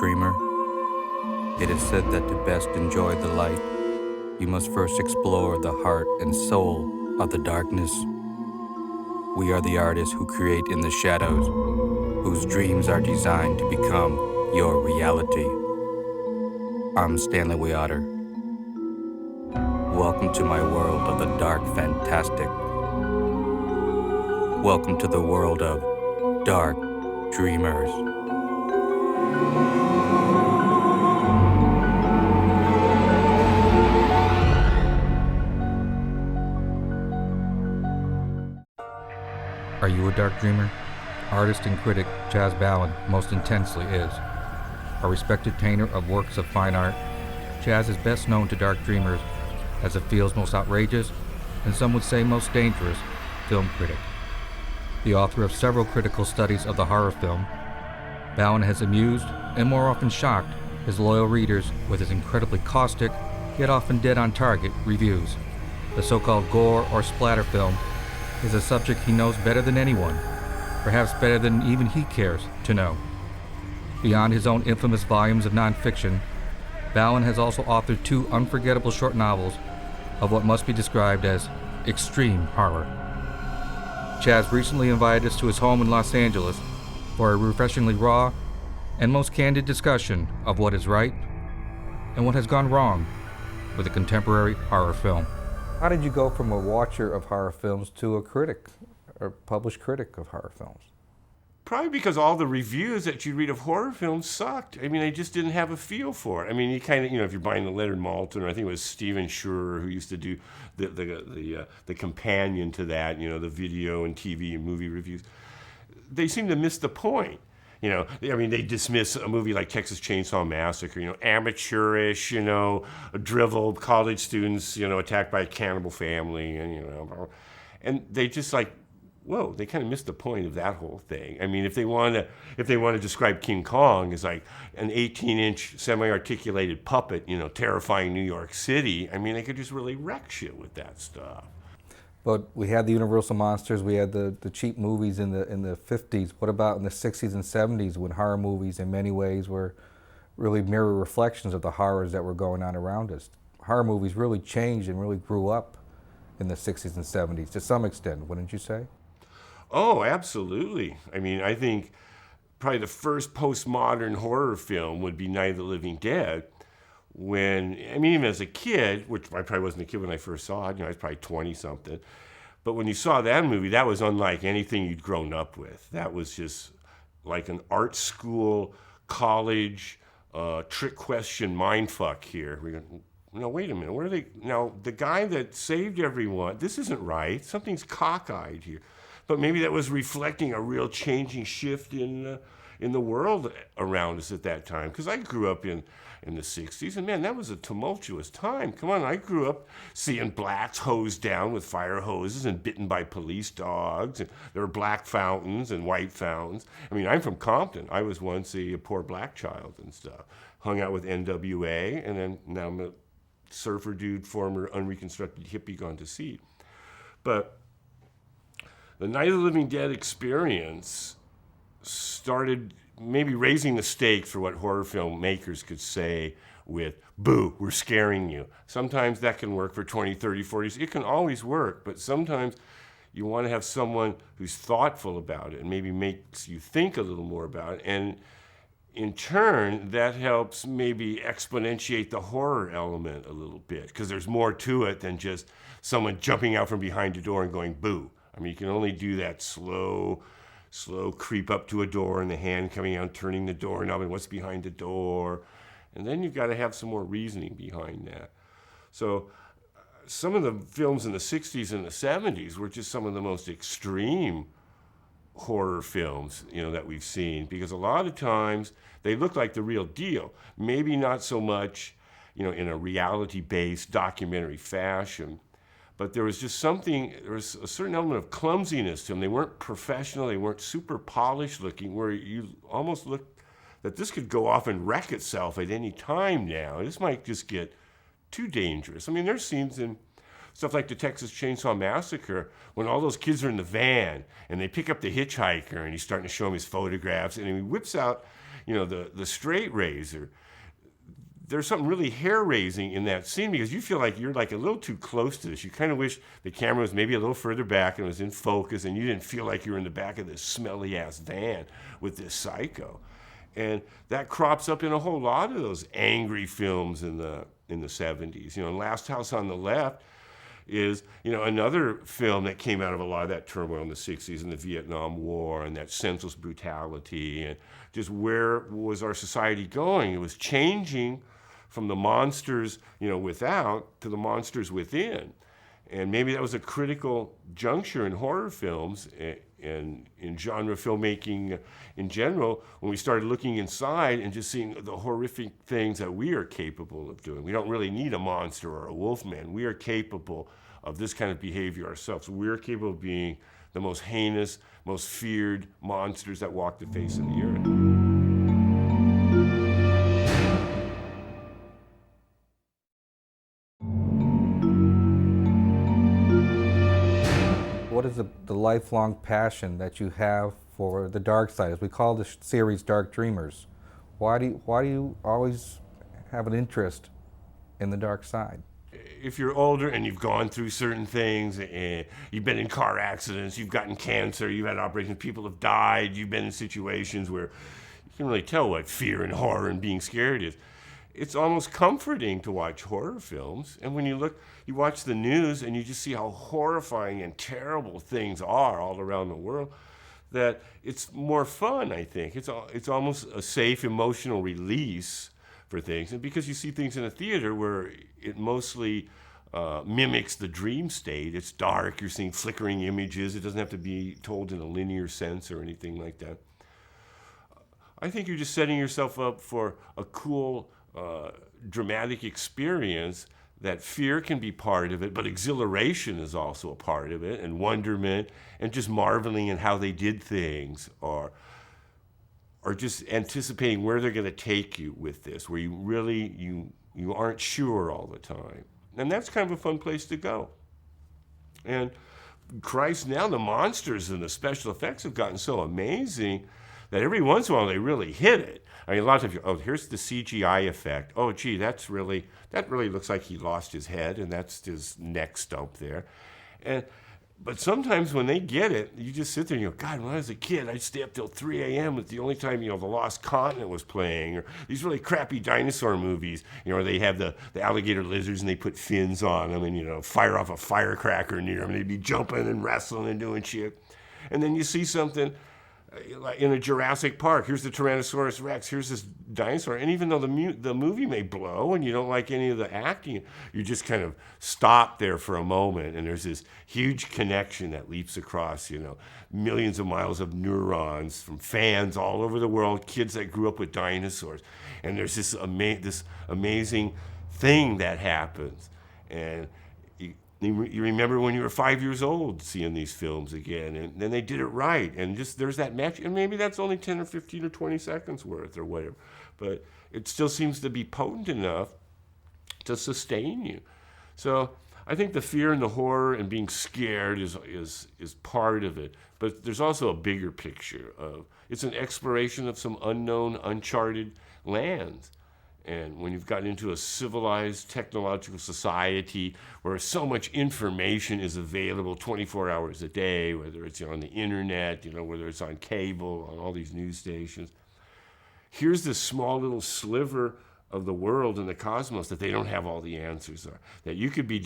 dreamer. It is said that to best enjoy the light, you must first explore the heart and soul of the darkness. We are the artists who create in the shadows, whose dreams are designed to become your reality. I'm Stanley Wiater. Welcome to my world of the dark fantastic. Welcome to the world of dark dreamers. Are you a dark dreamer? Artist and critic Chaz Balun most intensely is. A respected painter of works of fine art, Chaz is best known to dark dreamers as the field's most outrageous, and some would say most dangerous, film critic. The author of several critical studies of the horror film, Balun has amused, and more often shocked, his loyal readers with his incredibly caustic, yet often dead-on-target reviews. The so-called gore or splatter film is a subject he knows better than anyone, perhaps better than even he cares to know. Beyond his own infamous volumes of nonfiction, Balun has also authored two unforgettable short novels of what must be described as extreme horror. Chaz recently invited us to his home in Los Angeles for a refreshingly raw and most candid discussion of what is right and what has gone wrong with a contemporary horror film. How did you go from a watcher of horror films to a critic, or published critic of horror films? Probably because all the reviews that you read of horror films sucked. I mean, I just didn't have a feel for it. I mean, you kind of, if you're buying the Leonard Maltin, or I think it was Steven Schurer who used to do the companion to that, the video and TV and movie reviews. They seem to miss the point. They dismiss a movie like Texas Chainsaw Massacre, amateurish, drivel college students, attacked by a cannibal family, and they just whoa, they kind of missed the point of that whole thing. I mean, if they want to describe King Kong as like an 18-inch semi-articulated puppet, terrifying New York City, I mean, they could just really wreck shit with that stuff. But we had the Universal monsters, we had the cheap movies in the 50s. What about in the 60s and 70s when horror movies in many ways were really mirror reflections of the horrors that were going on around us? Horror movies really changed and really grew up in the 60s and 70s to some extent, wouldn't you say? Oh, absolutely. I mean, I think probably the first postmodern horror film would be Night of the Living Dead. Even as a kid, which I probably wasn't a kid when I first saw it, I was probably 20-something. But when you saw that movie, that was unlike anything you'd grown up with. That was just like an art school, college, trick question mindfuck here. We go, no, wait a minute. What are they? Now, the guy that saved everyone, this isn't right. Something's cockeyed here. But maybe that was reflecting a real changing shift in the world around us at that time. Because I grew up in the 60s, and man, that was a tumultuous time. Come on, I grew up seeing blacks hosed down with fire hoses and bitten by police dogs. And there were black fountains and white fountains. I mean, I'm from Compton. I was once a poor black child and stuff. Hung out with NWA, and then now I'm a surfer dude, former unreconstructed hippie gone to seed. But the Night of the Living Dead experience started maybe raising the stakes for what horror filmmakers could say with, boo, we're scaring you. Sometimes that can work for 20, 30, 40s. It can always work, but sometimes you want to have someone who's thoughtful about it and maybe makes you think a little more about it. And in turn, that helps maybe exponentiate the horror element a little bit, because there's more to it than just someone jumping out from behind a door and going, boo. I mean, you can only do that slow creep up to a door and the hand coming out, turning the doorknob and what's behind the door. And then you've got to have some more reasoning behind that. So some of the films in the 60s and the 70s were just some of the most extreme horror films, that we've seen, because a lot of times they look like the real deal. Maybe not so much, in a reality-based documentary fashion, but there was just there was a certain element of clumsiness to them. They weren't professional, they weren't super polished looking, where you almost looked that this could go off and wreck itself at any time now. This might just get too dangerous. I mean, there's scenes in stuff like the Texas Chainsaw Massacre when all those kids are in the van and they pick up the hitchhiker and he's starting to show him his photographs and he whips out the straight razor. There's something really hair-raising in that scene because you feel like you're like a little too close to this. You kind of wish the camera was maybe a little further back and was in focus, and you didn't feel like you were in the back of this smelly-ass van with this psycho. And that crops up in a whole lot of those angry films in the 70s. Last House on the Left is, another film that came out of a lot of that turmoil in the 60s and the Vietnam War and that senseless brutality and just where was our society going. It was changing from the monsters, without to the monsters within. And maybe that was a critical juncture in horror films and in genre filmmaking in general, when we started looking inside and just seeing the horrific things that we are capable of doing. We don't really need a monster or a wolfman. We are capable of this kind of behavior ourselves. We're capable of being the most heinous, most feared monsters that walk the face of the earth. What is the lifelong passion that you have for the dark side? As we call this series Dark Dreamers. Why do you always have an interest in the dark side? If you're older and you've gone through certain things, and you've been in car accidents, you've gotten cancer, you've had operations, people have died, you've been in situations where you can really tell what fear and horror and being scared is. It's almost comforting to watch horror films. And when you watch the news and you just see how horrifying and terrible things are all around the world, that it's more fun, I think. It's almost a safe emotional release for things. And because you see things in a theater where it mostly mimics the dream state, it's dark, you're seeing flickering images, it doesn't have to be told in a linear sense or anything like that. I think you're just setting yourself up for a cool, dramatic experience that fear can be part of it, but exhilaration is also a part of it, and wonderment, and just marveling at how they did things, or just anticipating where they're going to take you with this, where you really, you aren't sure all the time. And that's kind of a fun place to go. And Christ, now the monsters and the special effects have gotten so amazing that every once in a while they really hit it. I mean, a lot of times, here's the CGI effect. Oh, gee, that really looks like he lost his head, and that's his neck stump there. But sometimes when they get it, you just sit there and you go, God, when I was a kid, I'd stay up till 3 a.m. It's the only time, The Lost Continent was playing, or these really crappy dinosaur movies, where they have the alligator lizards and they put fins on them and, fire off a firecracker near them. And they'd be jumping and wrestling and doing shit. And then you see something like in a Jurassic Park. Here's the Tyrannosaurus Rex. Here's this dinosaur. And even though the movie may blow and you don't like any of the acting, you just kind of stop there for a moment. And there's this huge connection that leaps across, millions of miles of neurons from fans all over the world, kids that grew up with dinosaurs. And there's this amazing thing that happens. And you remember when you were 5 years old seeing these films again, and then they did it right, and just there's that match, and maybe that's only 10 or 15 or 20 seconds worth or whatever, but it still seems to be potent enough to sustain you. So I think the fear and the horror and being scared is part of it, but there's also a bigger picture of it's an exploration of some unknown, uncharted lands. And when you've gotten into a civilized technological society where so much information is available 24 hours a day, whether it's on the internet, whether it's on cable, on all these news stations, here's this small little sliver of the world and the cosmos that they don't have all the answers are. That you could be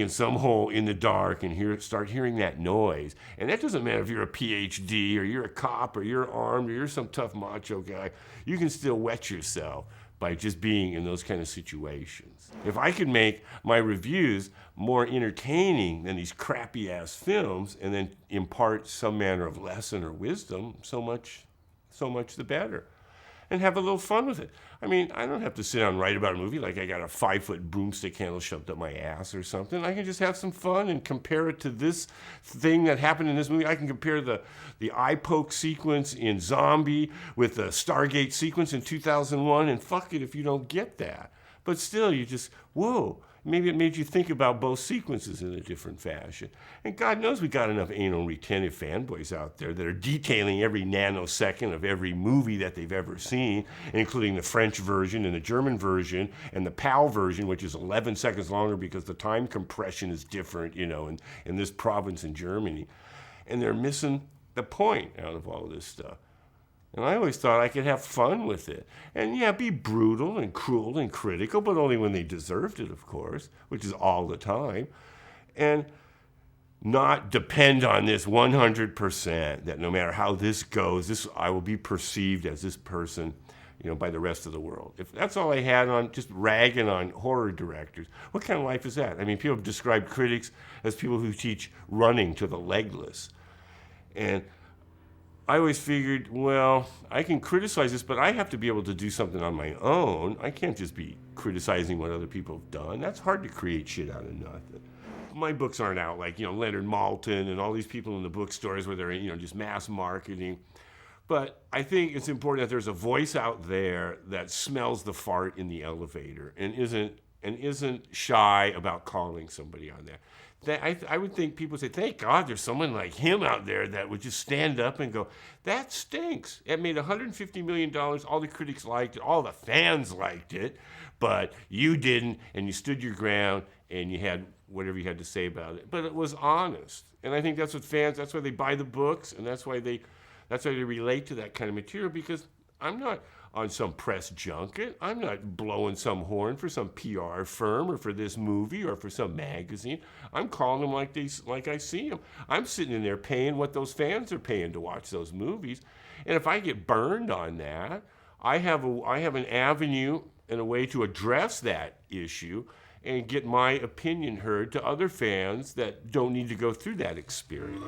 in some hole in the dark and start hearing that noise. And that doesn't matter if you're a PhD or you're a cop or you're armed or you're some tough macho guy. You can still wet yourself by just being in those kind of situations. If I could make my reviews more entertaining than these crappy ass films and then impart some manner of lesson or wisdom, so much the better. And have a little fun with it. I mean, I don't have to sit down and write about a movie like I got a 5-foot broomstick handle shoved up my ass or something. I can just have some fun and compare it to this thing that happened in this movie. I can compare the eye poke sequence in Zombie with the Stargate sequence in 2001, and fuck it if you don't get that. But still, you just, whoa, maybe it made you think about both sequences in a different fashion. And God knows we got enough anal retentive fanboys out there that are detailing every nanosecond of every movie that they've ever seen, including the French version and the German version and the PAL version, which is 11 seconds longer because the time compression is different, in this province in Germany. And they're missing the point out of all this stuff. And I always thought I could have fun with it. And yeah, be brutal and cruel and critical, but only when they deserved it, of course, which is all the time. And not depend on this 100% that no matter how this goes, I will be perceived as this person, by the rest of the world. If that's all I had on just ragging on horror directors, what kind of life is that? I mean, people have described critics as people who teach running to the legless. And I always figured, well, I can criticize this, but I have to be able to do something on my own. I can't just be criticizing what other people have done. That's hard to create shit out of nothing. My books aren't out like, Leonard Maltin and all these people in the bookstores where they're, just mass marketing. But I think it's important that there's a voice out there that smells the fart in the elevator and isn't shy about calling somebody on that. I would think people would say, thank God there's someone like him out there that would just stand up and go, that stinks. It made $150 million. All the critics liked it. All the fans liked it. But you didn't, and you stood your ground, and you had whatever you had to say about it. But it was honest. And I think that's what fans, that's why they buy the books, and that's why they relate to that kind of material, because I'm not on some press junket. I'm not blowing some horn for some PR firm or for this movie or for some magazine. I'm calling them like I see them. I'm sitting in there paying what those fans are paying to watch those movies. And if I get burned on that, I have an avenue and a way to address that issue and get my opinion heard to other fans that don't need to go through that experience.